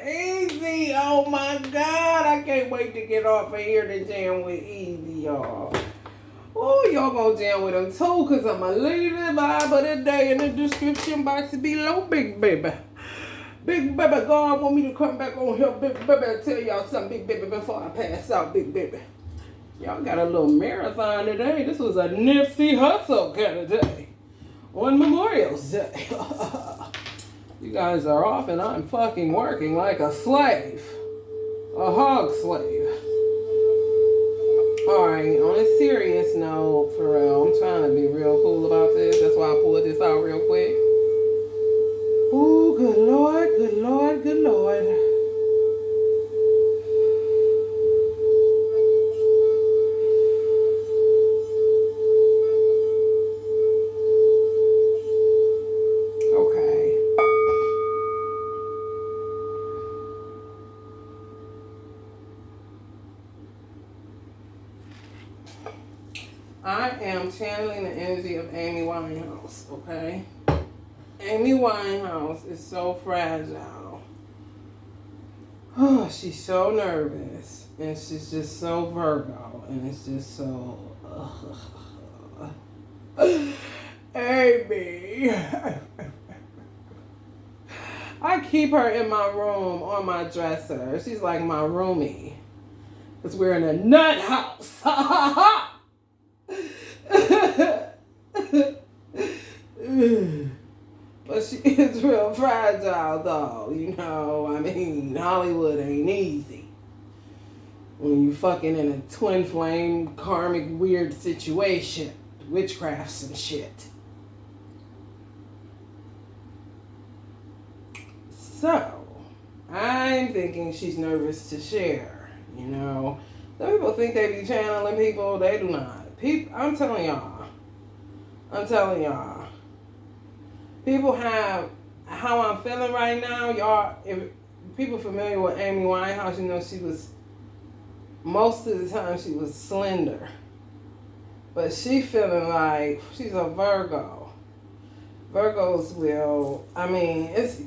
Easy. Oh my God. I can't wait to get off of here to jam with Easy, y'all. Oh, y'all gonna jam with him too, cause I'ma leave the vibe of the day in the description box below, big baby. Big baby, God want me to come back on here, big baby, and tell y'all something, big baby, before I pass out, big baby. Y'all got a little marathon today. This was a Nipsey Hussle kind of day. On Memorial Day. You guys are off and I'm fucking working like a slave. A hog slave. Alright, on a serious note, for real, I'm trying to be real cool about this. That's why I pulled this out real quick. Ooh, good Lord, good Lord, good Lord. Okay. I am channeling the energy of Amy Winehouse, okay? Amy Winehouse is so fragile. Oh, she's so nervous. And she's just so Virgo. And it's just so... Amy. I keep her in my room on my dresser. She's like my roomie. Because we're in a nut house. But she is real fragile, though. You know, I mean, Hollywood ain't easy. When you fucking in a twin flame, karmic, weird situation. Witchcrafts and shit. So, I'm thinking she's nervous to share. You know, some people think they be channeling people. They do not. I'm telling y'all. People have how I'm feeling right now. Y'all, if people familiar with Amy Winehouse, you know she was, most of the time she was slender. But she feeling like she's a Virgo. Virgos will, I mean, it's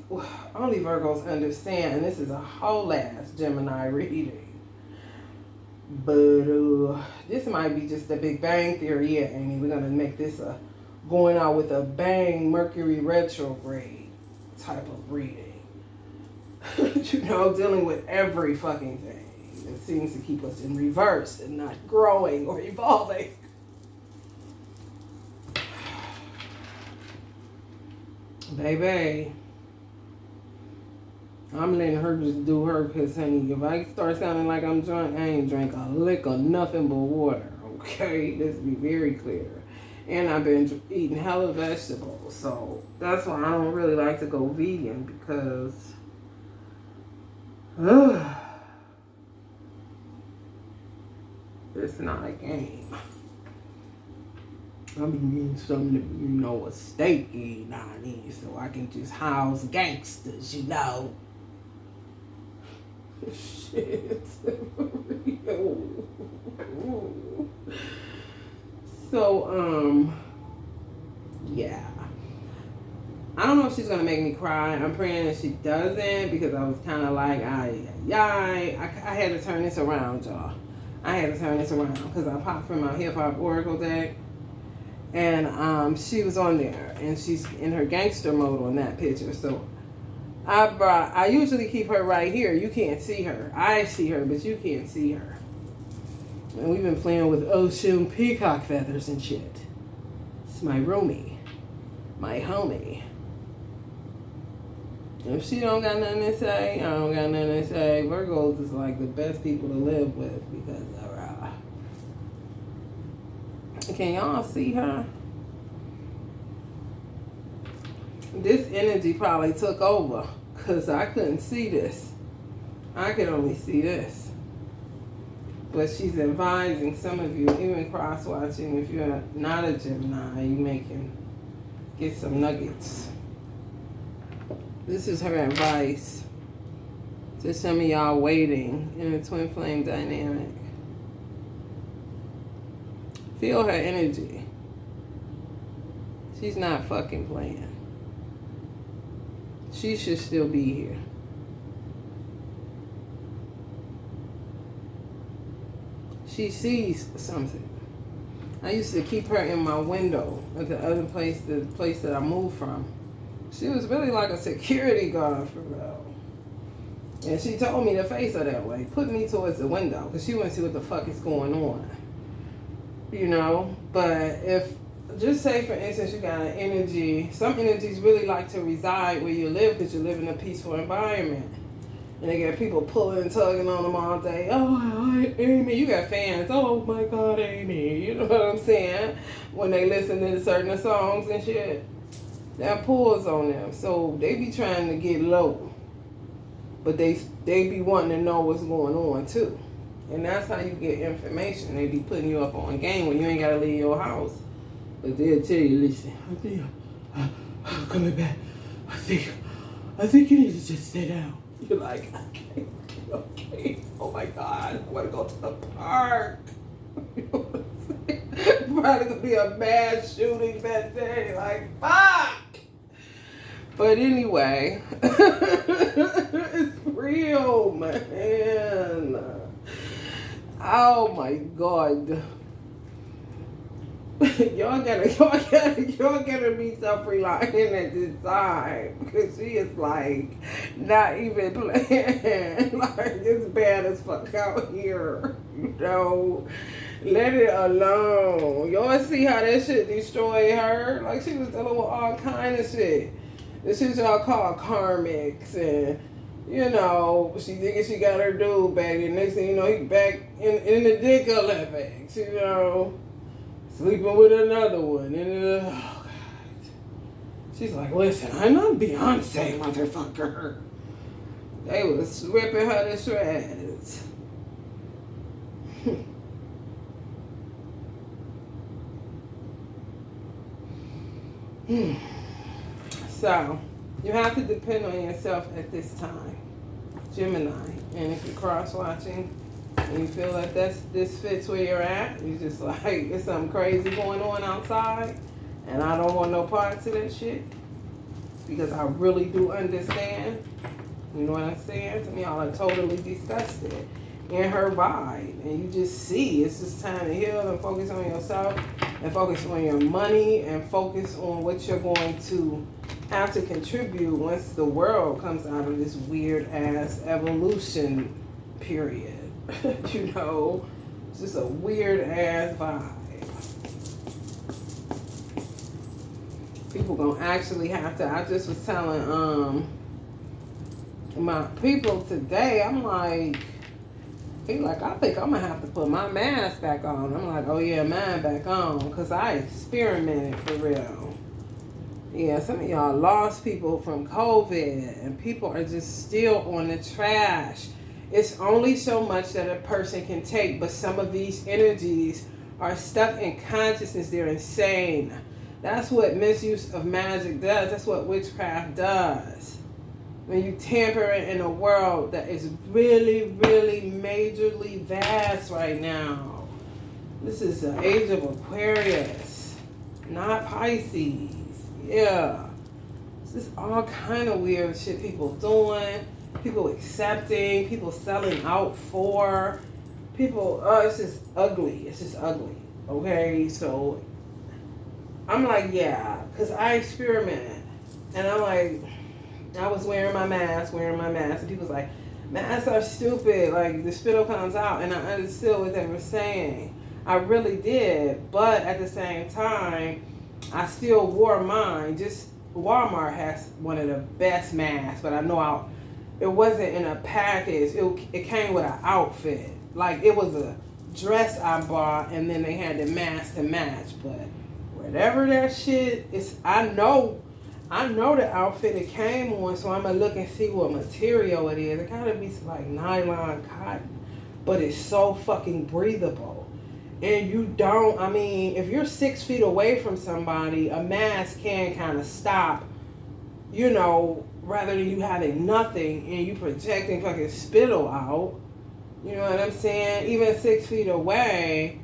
only Virgos understand, and this is a whole ass Gemini reading. But this might be just a Big Bang Theory. Yeah, Amy, we're going to make this a going out with a bang Mercury retrograde type of reading. You know, dealing with every fucking thing that seems to keep us in reverse and not growing or evolving. Baby, I'm letting her just do her, because, honey, if I start sounding like I'm drunk, I ain't drank a lick of nothing but water, okay? Let's be very clear. And I've been eating hella vegetables, so that's why I don't really like to go vegan, because it's not a game. I be needing something to, you know, a steak eat now and then, so I can just house gangsters, you know. Shit. So, yeah. I don't know if she's going to make me cry. I'm praying that she doesn't, because I was kind of like, I had to turn this around, y'all. I had to turn this around, because I popped from my hip-hop oracle deck. And she was on there, and she's in her gangster mode on that picture. So I usually keep her right here. You can't see her. I see her, but you can't see her. And we've been playing with ocean peacock feathers and shit. It's my roomie, my homie. If she don't got nothing to say, I don't got nothing to say. Virgos is like the best people to live with, because can y'all see her? This energy probably took over, because I couldn't see this. I could only see this. But she's advising some of you, even cross-watching, if you're not a Gemini, you may can get some nuggets. This is her advice to some of y'all waiting in a twin flame dynamic. Feel her energy. She's not fucking playing. She should still be here. She sees something. I used to keep her in my window at the other place, the place that I moved from. She was really like a security guard for real. And she told me to face her that way. Put me towards the window because she wants to see what the fuck is going on. You know? But if, just say for instance, you got an energy. Some energies really like to reside where you live because you live in a peaceful environment. And they got people pulling and tugging on them all day. Oh, Amy, you got fans. Oh my God, Amy. You know what I'm saying? When they listen to certain songs and shit, that pulls on them. So they be trying to get low. But they be wanting to know what's going on too. And that's how you get information. They be putting you up on game when you ain't got to leave your house. But they'll tell you, listen, I'm coming back. I think you need to just sit down. You're like, okay. Oh my God, I want to go to the park. You know what I'm saying? Probably gonna be a mass shooting that day. Like, fuck. But anyway, it's real, man. Oh my God. y'all gotta be self-reliant at this time because she is like not even playing. Like, it's bad as fuck out here, you know. Let it alone. Y'all see how that shit destroyed her? Like, she was dealing with all kind of shit. This is y'all call karmics, and you know, she thinking she got her dude back, and next thing you know, he back in the dick Olympics, you know. Sleeping with another one. And oh God. She's like, listen, I'm not Beyonce, motherfucker. They was ripping her to shreds. So, you have to depend on yourself at this time. Gemini. And if you're cross-watching, and you feel like this fits where you're at, you just like, it's something crazy going on outside, and I don't want no parts of that shit, because I really do understand, you know what I'm saying? Some of y'all are totally disgusted in her vibe, and you just see, it's just time to heal and focus on yourself, and focus on your money, and focus on what you're going to have to contribute once the world comes out of this weird ass evolution period. You know, it's just a weird ass vibe. People gonna actually have to. I just was telling my people today, I'm like, he like, I think I'm gonna have to put my mask back on. I'm like, oh yeah, mine back on, because I experimented for real. Yeah, some of y'all lost people from COVID, and people are just still on the trash. It's only so much that a person can take, but some of these energies are stuck in consciousness. They're insane. That's what misuse of magic does. That's what witchcraft does. When you tamper it in a world that is really, really majorly vast right now. This is the age of Aquarius, not Pisces. Yeah. It's just all kind of weird shit people doing. People accepting, people selling out for, people, it's just ugly. It's just ugly. Okay, so I'm like, yeah, because I experimented. And I'm like, I was wearing my mask, and people was like, masks are stupid. Like, the spittle comes out, and I understood what they were saying. I really did, but at the same time, I still wore mine. Just Walmart has one of the best masks, but I know it wasn't in a package. It came with an outfit. Like, it was a dress I bought, and then they had the mask to match. But whatever that shit is, I know the outfit it came on, so I'm gonna look and see what material it is. It gotta be like nylon cotton, but it's so fucking breathable. And you don't, I mean, if you're 6 feet away from somebody, a mask can kind of stop, you know, rather than you having nothing and you projecting fucking spittle out. You know what I'm saying? Even 6 feet away,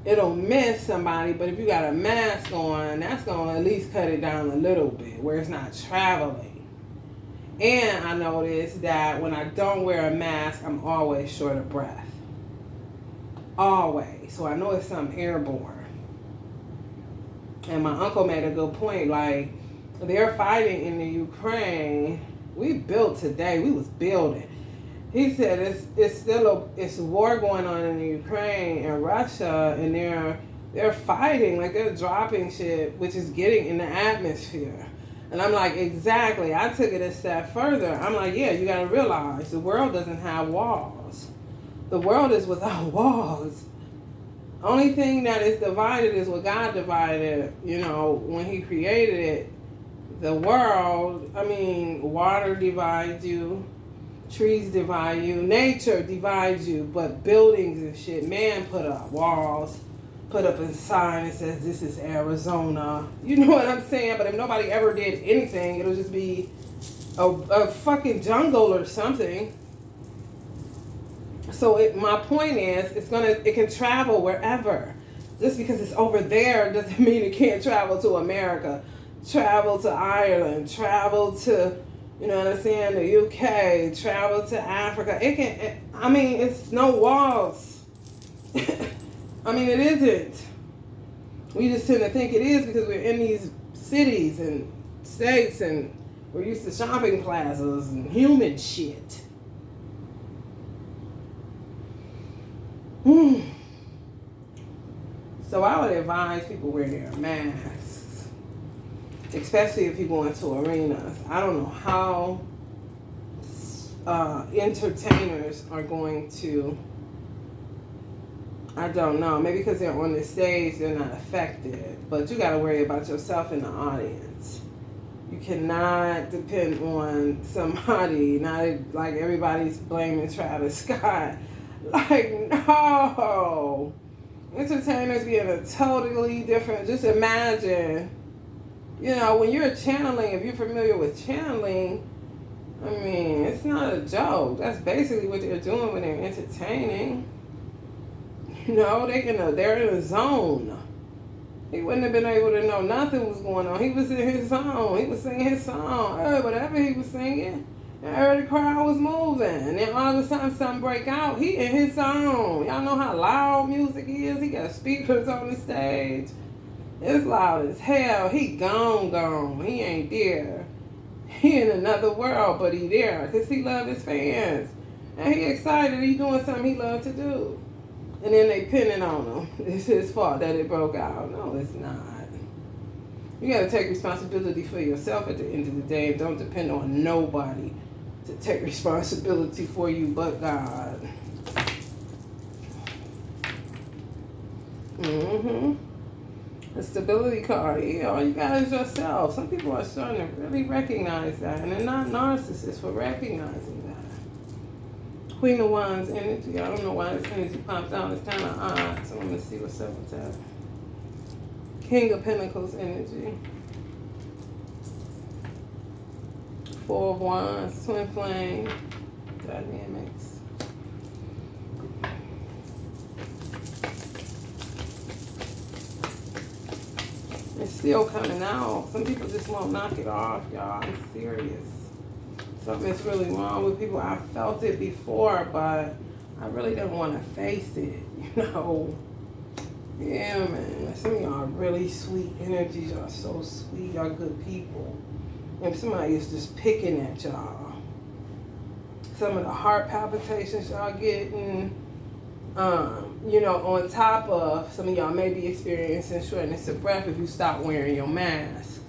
it'll miss somebody, but if you got a mask on, that's going to at least cut it down a little bit where it's not traveling. And I noticed that when I don't wear a mask, I'm always short of breath. Always. So I know it's something airborne. And my uncle made a good point. Like, they're fighting in the Ukraine. We built today. We was building. He said it's still it's a war going on in the Ukraine and Russia, and they're fighting, like they're dropping shit, which is getting in the atmosphere. And I'm like, exactly. I took it a step further. I'm like, yeah, you got to realize the world doesn't have walls. The world is without walls. Only thing that is divided is what God divided, when he created it. The world, water divides you, trees divide you, nature divides you, but buildings and shit, man put up walls, put up a sign that says this is Arizona. You know what I'm saying? But if nobody ever did anything, it'll just be a fucking jungle or something. So my point is, it can travel wherever. Just because it's over there doesn't mean it can't travel to America, travel to Ireland, travel to, the UK, travel to Africa. It's no walls. It isn't. We just tend to think it is because we're in these cities and states and we're used to shopping plazas and human shit. So I would advise people wear their masks, especially if you go into arenas. I don't know how entertainers are going to, I don't know, maybe because they're on the stage, they're not affected, but you got to worry about yourself in the audience. You cannot depend on somebody, not like everybody's blaming Travis Scott. Like, no. Entertainers be in a totally different, just imagine, when you're channeling, if you're familiar with channeling, it's not a joke. That's basically what they're doing when they're entertaining. They're in a zone. He wouldn't have been able to know nothing was going on. He was in his zone. He was singing his song. Whatever he was singing. And the crowd was moving. And then all of a sudden something break out. He in his zone. Y'all know how loud music is. He got speakers on the stage. It's loud as hell. He gone. He ain't there. He in another world, but he there. Because he love his fans. And he excited. He doing something he love to do. And then they pinning on him. It's his fault that it broke out. No, it's not. You got to take responsibility for yourself at the end of the day. And don't depend on nobody to take responsibility for you but God. The stability card. All you got is yourself. Some people are starting to really recognize that. And they're not narcissists for recognizing that. Queen of Wands energy. I don't know why this energy pops out. It's kind of odd. So I'm going to see what's up with that. King of Pentacles energy. Four of Wands. Twin Flame. Dynamics. It's still coming out. Some people just won't knock it off, y'all. I'm serious. Something's really wrong with people. I felt it before, but I really don't want to face it, Yeah, man. Some of y'all are really sweet energies. Y'all are so sweet. Y'all good people. And somebody is just picking at y'all. Some of the heart palpitations y'all getting, on top of some of y'all may be experiencing shortness of breath if you stop wearing your mask.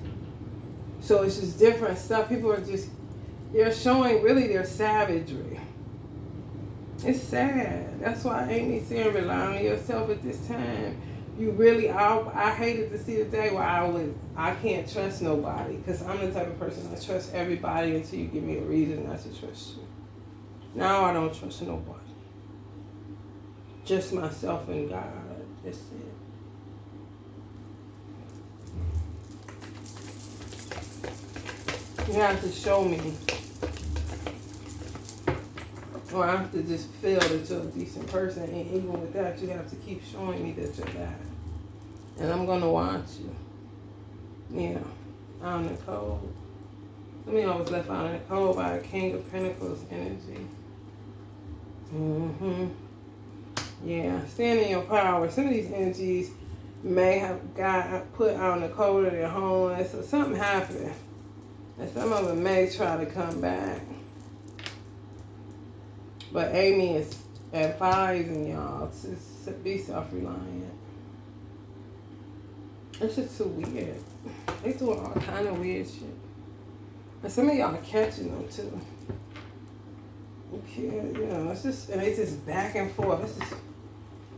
So it's just different stuff. People are they're showing really their savagery. It's sad. That's why Amy saying rely on yourself at this time. You really, I hated to see the day where I can't trust nobody, because I'm the type of person I trust everybody until you give me a reason not to trust you. Now I don't trust nobody. Just myself and God. That's it. You have to show me. Or I have to just feel that you're a decent person. And even with that, you have to keep showing me that you're that. And I'm going to watch you. Yeah. I'm Nicole. Some of y'all was left out in the cold by a King of Pentacles energy. Yeah, stand in your power. Some of these energies may have got put out in the cold or they're homeless or something happened. And some of them may try to come back. But Amy is advising y'all to be self-reliant. It's just too weird. They doing all kind of weird shit. And some of y'all are catching them too. Okay, you know, it's just, and it's just back and forth. It's just,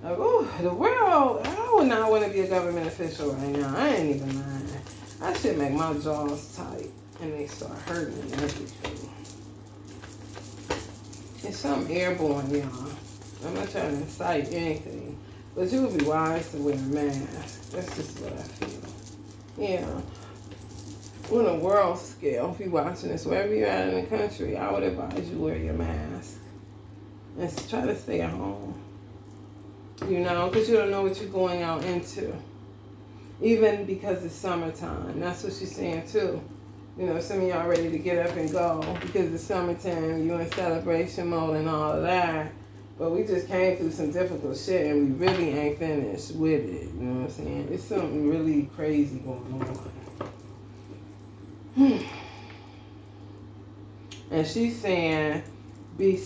like, oh, the world. I would not want to be a government official right now. I ain't even lying. I should make my jaws tight and they start hurting and everything. It's something airborne, y'all. I'm not trying to incite anything, but you would be wise to wear a mask. That's just what I feel. Yeah. On a world scale, if you're watching this, wherever you're at in the country, I would advise you wear your mask and try to stay at home. You know, because you don't know what you're going out into. Even because it's summertime. That's what she's saying too. You know, some of y'all ready to get up and go because it's summertime, you're in celebration mode and all of that. But we just came through some difficult shit and we really ain't finished with it. You know what I'm saying? It's something really crazy going on. And she's saying, be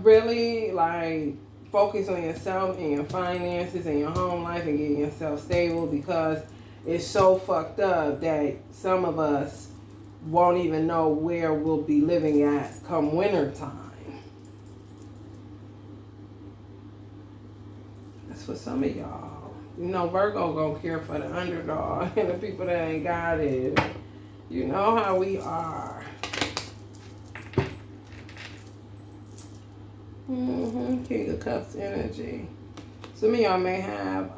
really, like, focus on yourself and your finances and your home life and getting yourself stable, because it's so fucked up that some of us won't even know where we'll be living at come winter time. That's for some of y'all. You know, Virgo gonna care for the underdog and the people that ain't got it. You know how we are. King of Cups energy. Some of y'all may have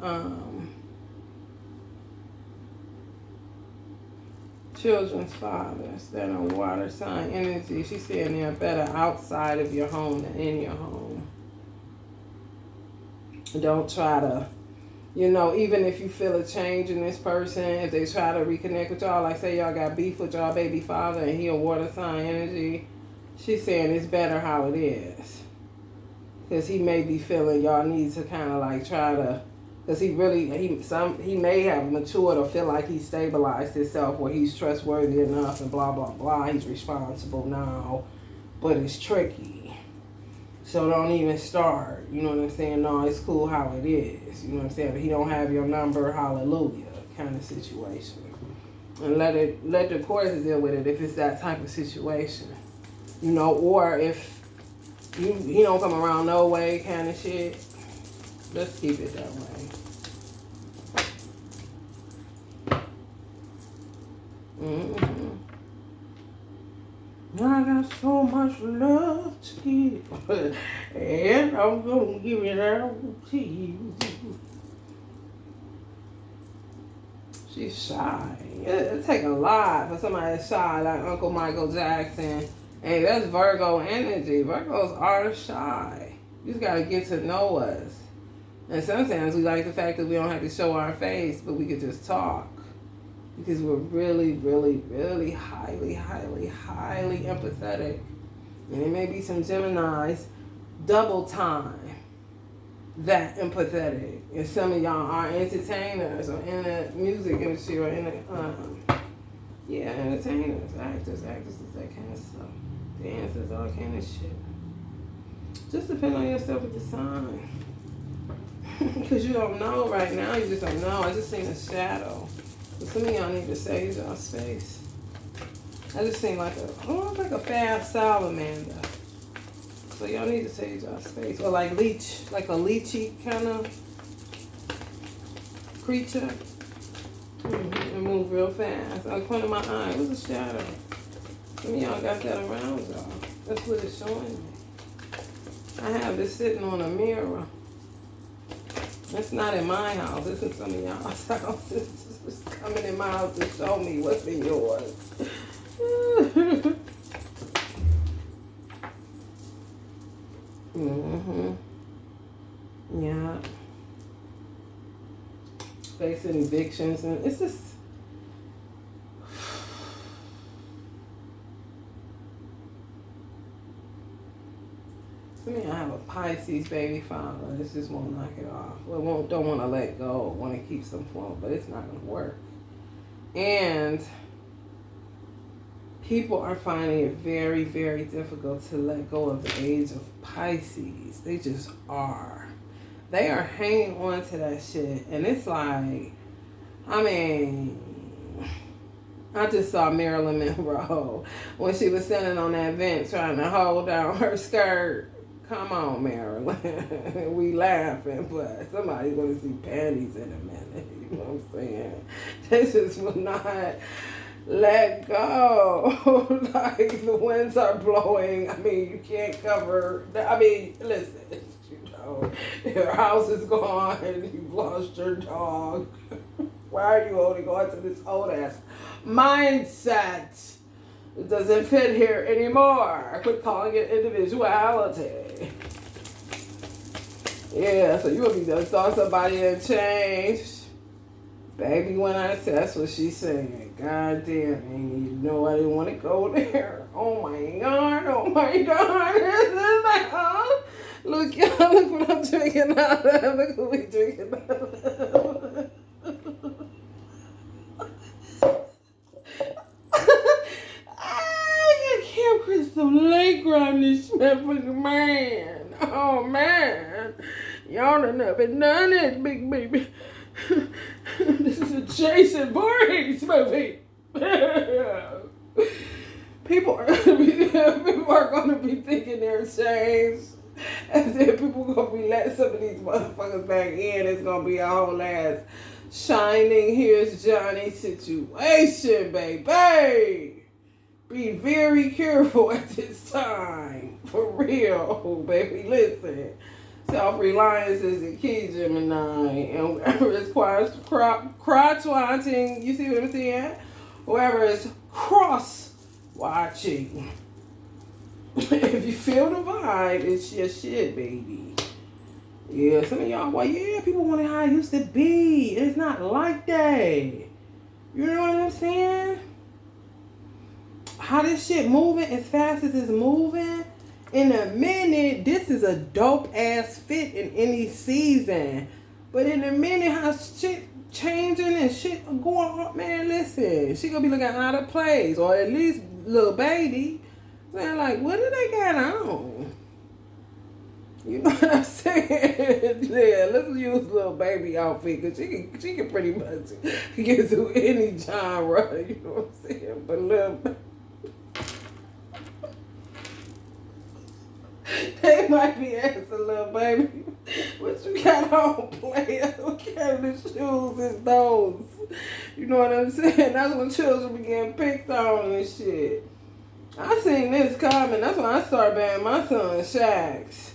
children's fathers that are water sign energy. She's saying they're better outside of your home than in your home. Don't try to, you know, even if you feel a change in this person, if they try to reconnect with y'all, like say y'all got beef with y'all baby father and he a water sign energy, she's saying it's better how it is. Because he may be feeling y'all need to kind of like try to, because he may have matured or feel like he stabilized himself where he's trustworthy enough and blah, blah, blah. He's responsible now, but it's tricky. So don't even start. You know what I'm saying? No, it's cool how it is. You know what I'm saying? If he don't have your number, hallelujah, kind of situation. And let the courts deal with it if it's that type of situation. You know, or if he don't come around no way kind of shit. Let's keep it that way. I got so much love to give, and I'm gonna give it out to you. She's shy. It take a lot for somebody that's shy, like Uncle Michael Jackson. Hey, that's Virgo energy. Virgos are shy. You just gotta get to know us. And sometimes we like the fact that we don't have to show our face, but we could just talk. Because we're really, really, really highly, highly, highly empathetic. And there may be some Geminis double time that empathetic. And some of y'all are entertainers or in the music industry or in the, entertainers, actors, actresses, that kind of stuff. Dancers, all kind of shit. Just depend on yourself at the sign. Because you don't know right now. You just don't know. I just seen a shadow. But some of y'all need to save y'all space. I just seen like a fast salamander. So y'all need to save y'all space. Or like a leechy kind of creature. And move real fast. I corner my eye. It was a shadow. Some of y'all got that around y'all. That's what it's showing me. I have this sitting on a mirror. It's not in my house. It's in some of y'all's house. It's coming in my house to show me what's in yours. Yeah. Facing evictions, and it's just To me, I have a Pisces baby father. This just won't knock it off. Well, don't want to let go. Want to keep some flow, but it's not going to work. And people are finding it very, very difficult to let go of the age of Pisces. They just are. They are hanging on to that shit. And it's like, I mean, I just saw Marilyn Monroe when she was standing on that vent trying to hold down her skirt. Come on, Marilyn. We laughing, but somebody's going to see panties in a minute. You know what I'm saying? They just will not let go. Like, the winds are blowing. I mean, you can't cover. I mean, listen, you know, your house is gone. You've lost your dog. Why are you holding on to this old ass mindset? It doesn't fit here anymore. I quit calling it individuality. Yeah, so you would be done saw somebody and changed. Baby, when I said, that's what she's saying. God damn, Amy, you know I didn't want to go there. Oh my God, oh my God. This is like, oh, look, y'all, look what I'm drinking out of. Look what we drinking out of. Camp Crystal Lake around this motherfucking man. Oh man. Y'all done up and done it, big baby. This is a Jason Voorhees movie. People are gonna be thinking they're changed. And then people gonna be letting some of these motherfuckers back in. It's gonna be a whole ass shining here's Johnny situation, baby. Be very careful at this time. For real, baby. Listen. Self-reliance is the key, Gemini. And whoever is crotch-watching, you see what I'm saying? Whoever is cross-watching. If you feel the vibe, it's your shit, baby. Yeah, some of y'all, well, yeah, people want it how it used to be. It's not like that. You know what I'm saying? How this shit moving as fast as it's moving, in a minute, this is a dope ass fit in any season. But in a minute, how shit changing and shit going on, man, listen, she gonna be looking out of place, or at least little baby. Man, like, what do they got on? You know what I'm saying? Yeah, let's use little baby outfit, because she can pretty much get through any genre, you know what I'm saying? But little, they might be asking little baby, what you got on, player? What kind of shoes is those? You know what I'm saying? That's when children be getting picked on and shit. I seen this coming. That's when I started buying my son Shacks.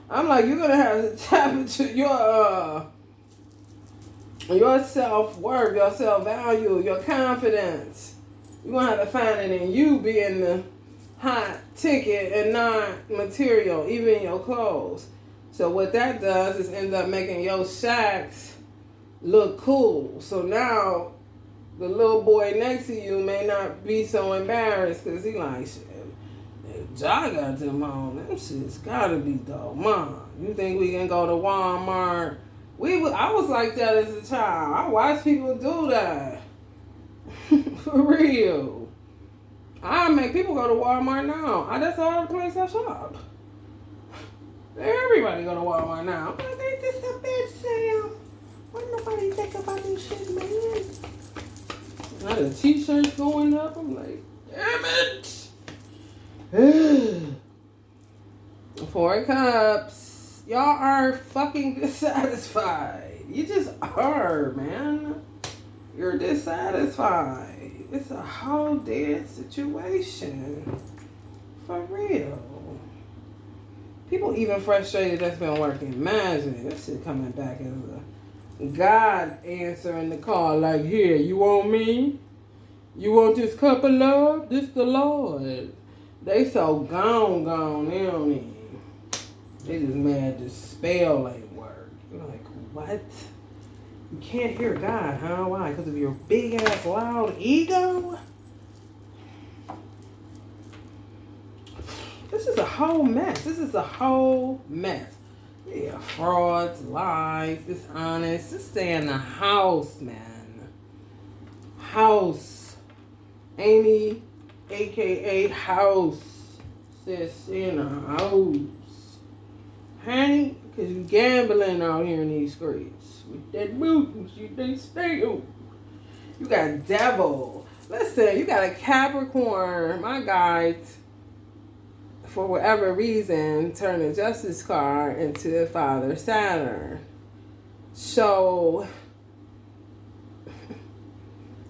I'm like, you're gonna have to tap into your self-worth, your self-value, your confidence. You're gonna have to find it in you being the hot ticket and not material, even your clothes. So what that does is end up making your Shacks look cool. So now the little boy next to you may not be so embarrassed because he like, shit, if Ja got them on, them shit's gotta be dope. Mom, you think we can go to Walmart? I was like that as a child. I watched people do that. For real. I make people go to Walmart now. That's all the place I shop. Everybody go to Walmart now. I'm like, ain't this a bad sale? Why nobody think about this shit, man? Now the t-shirts going up. I'm like, damn it. Four of Cups. Y'all are fucking dissatisfied. You just are, man. You're dissatisfied. It's a whole dead situation. For real. People even frustrated that's been working. Imagine this shit coming back as a God answering the call. Like, here, you want me? You want this cup of love? This the Lord. They so gone. They don't even. They just mad the spell ain't work. You're like, what? You can't hear God, huh? Why? Because of your big ass loud ego? This is a whole mess. This is a whole mess. Yeah, frauds, lies, dishonest. Just stay in the house, man. House. Amy, aka House. Says stay in the house. Honey, because you gambling out here in these streets. With that boots, they stay on. You got devil. Listen, you got a Capricorn. My guys, for whatever reason, turned the Justice card into Father Saturn. So,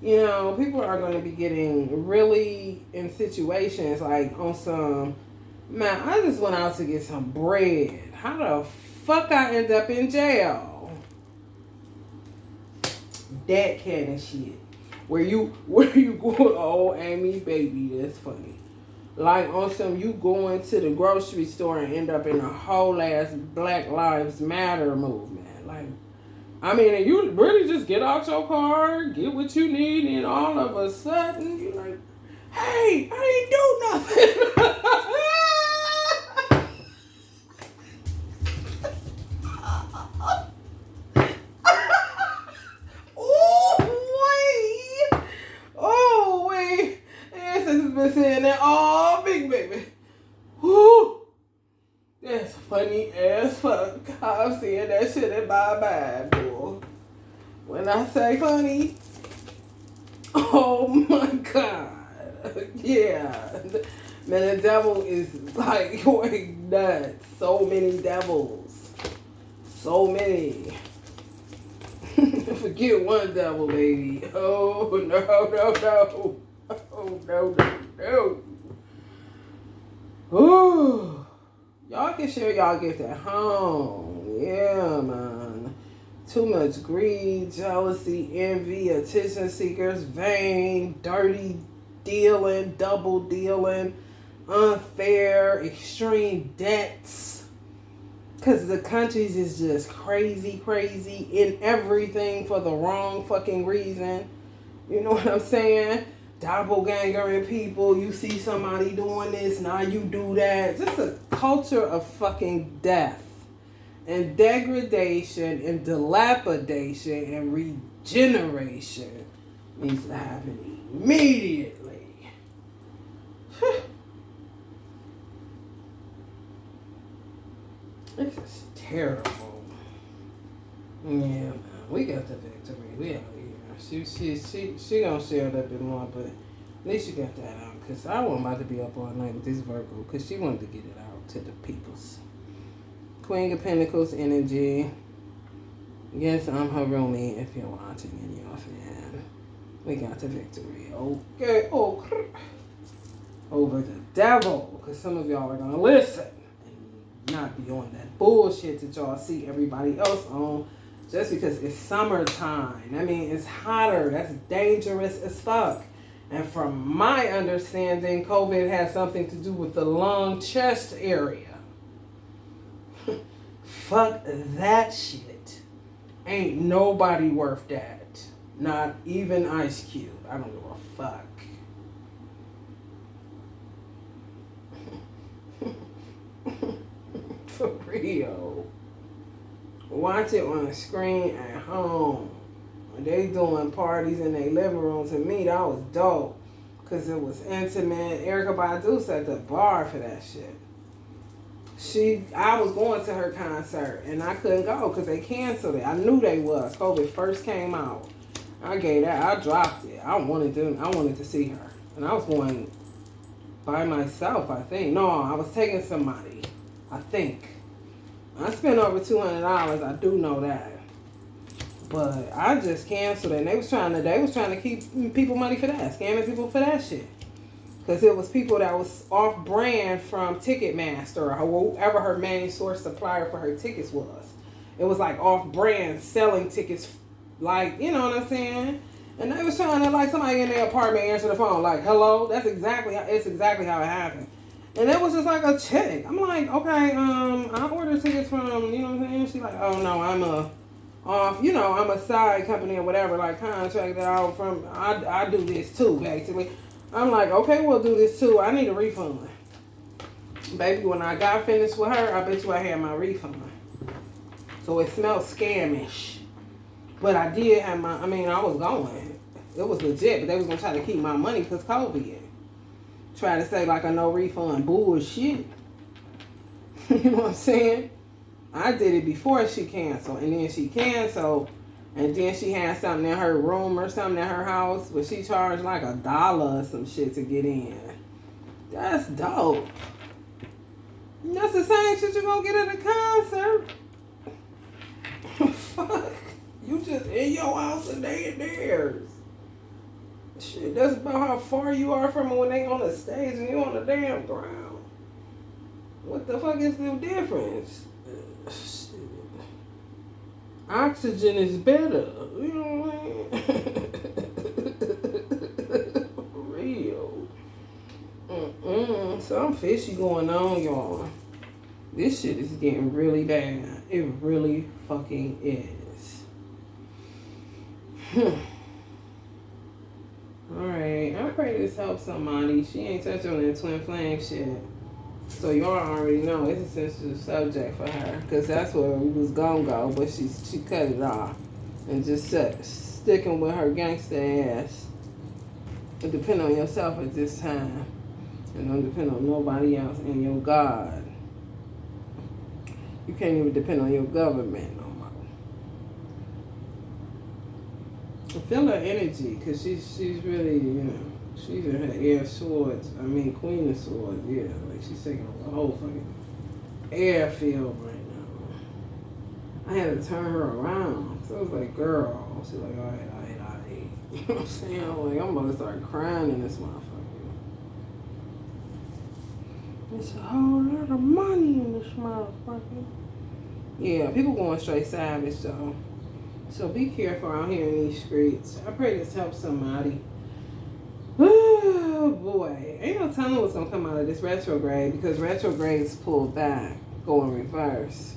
you know, people are going to be getting really in situations like on some, man, I just went out to get some bread. How the fuck I end up in jail? That kind of shit. Where you go, oh, Amy, baby, that's funny. Like on some, you going to the grocery store and end up in a whole ass Black Lives Matter movement. Like, I mean, and you really just get out your car, get what you need, and all of a sudden you're like, hey, I ain't do nothing. Oh, wait. Ancestors been saying that all big baby. Woo. That's funny as fuck. I'm seeing that shit in my mind, boy. When I say funny, oh my God. Yeah. Man, the devil is like going nuts. So many devils. So many. Forget one devil, baby. Oh, no. Oh, no. Ooh. Y'all can share y'all gift at home. Yeah, man. Too much greed, jealousy, envy, attention seekers, vain, dirty dealing, double dealing, unfair, extreme debts. Because the countries is just crazy in everything for the wrong fucking reason. You know what I'm saying? Doppelgangering people. You see somebody doing this, now you do that. Just a culture of fucking death and degradation and dilapidation and regeneration needs to happen immediately. This is terrible. Yeah, man. We got the victory. We out here. She gonna share that bit more, but at least you got that out. Because I wasn't about to be up all night with this Virgo. Because she wanted to get it out to the peoples. Queen of Pentacles energy. Yes, I'm her roomie if you're watching and you're a fan. We got the victory. Okay. Oh, over the devil. Because some of y'all are going to listen. Not be on that bullshit that y'all see everybody else on just because it's summertime. I mean, it's hotter. That's dangerous as fuck. And from my understanding, COVID has something to do with the lung chest area. Fuck that shit. Ain't nobody worth that. Not even Ice Cube. I don't give a fuck. For real. Watch it on a screen at home. When they doing parties in their living room, to me, that was dope. Because it was intimate. Erykah Badu set the bar for that shit. I was going to her concert, and I couldn't go because they canceled it. I knew they was. COVID first came out. I dropped it. I wanted to see her. And I was going by myself, I think. No, I was taking somebody. I think. I spent over $200. I do know that. But I just canceled it. And they was trying to keep people money for that. Scamming people for that shit. Because it was people that was off-brand from Ticketmaster or whoever her main source supplier for her tickets was. It was like off-brand selling tickets, like, you know what I'm saying? And they was trying to, like, somebody in their apartment answer the phone, like, hello? It's exactly how it happened. And it was just like a chick. I'm like, okay, I ordered tickets from, you know what I'm saying? She's like, oh no, I'm a side company or whatever, like contracted out from, I do this too, basically. I'm like, okay, we'll do this too. I need a refund. Baby, when I got finished with her, I bet you I had my refund. So it smelled scamish. But I did have my, I was going. It was legit, but they was going to try to keep my money because COVID. Try to say like a no refund bullshit. You know what I'm saying? I did it before she canceled. And then she canceled. And then she had something in her room or something in her house. But she charged like $1 or some shit to get in. That's dope. That's the same shit you're going to get at a concert. Fuck. You just in your house and they in theirs. Shit, that's about how far you are from them when they on the stage and you on the damn ground. What the fuck is the difference? Shit. Oxygen is better. You know what I mean? For real. Something fishy going on, y'all. This shit is getting really bad. It really fucking is. Alright, I pray this helps somebody. She ain't touching on that twin flame shit. So y'all already know it's a sensitive subject for her. Because that's where we was gonna go. But she cut it off. And just sticking with her gangster ass. It depend on yourself at this time. And don't depend on nobody else and your God. You can't even depend on your government no more. I feel her energy because she's really, she's in her air swords. Queen of swords, yeah. Like she's taking over the whole fucking airfield right now. I had to turn her around. So I was like, girl. She's like, all right. You know what I'm saying? I'm about to start crying in this motherfucker. There's a whole lot of money in this motherfucker. Yeah, people going straight savage though. So be careful out here in these streets. I pray this helps somebody. Oh boy. Ain't no telling what's gonna come out of this retrograde because retrogrades pull back, go in reverse.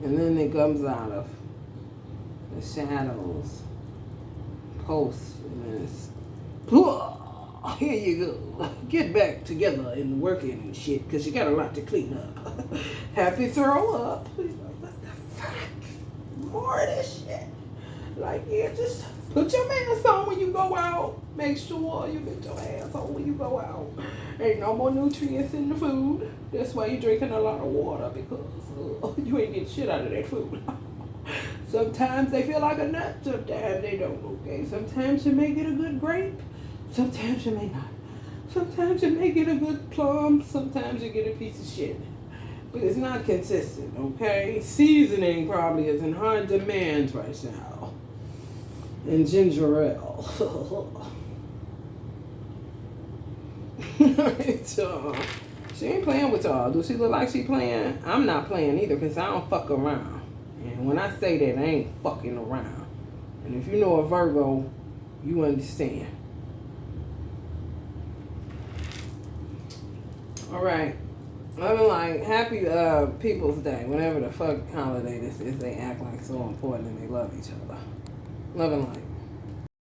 And then it comes out of the shadows. Post and then it's here you go. Get back together and working and shit because you got a lot to clean up. Happy throw up. What the fuck? More of this shit. Like, yeah, just put your mask on when you go out. Make sure you get your ass on when you go out. Ain't no more nutrients in the food. That's why you're drinking a lot of water because you ain't getting shit out of that food. Sometimes they feel like a nut, sometimes they don't, okay? Sometimes you may get a good grape, sometimes you may not. Sometimes you may get a good plum, sometimes you get a piece of shit. But it's not consistent, okay? Seasoning probably is in high demand right now. And ginger ale. She ain't playing with y'all. Do she look like she playing? I'm not playing either because I don't fuck around. And when I say that, I ain't fucking around. And if you know a Virgo, you understand. Alright. I'm like, happy People's Day. Whatever the fuck holiday this is, they act like so important and they love each other. Love and light.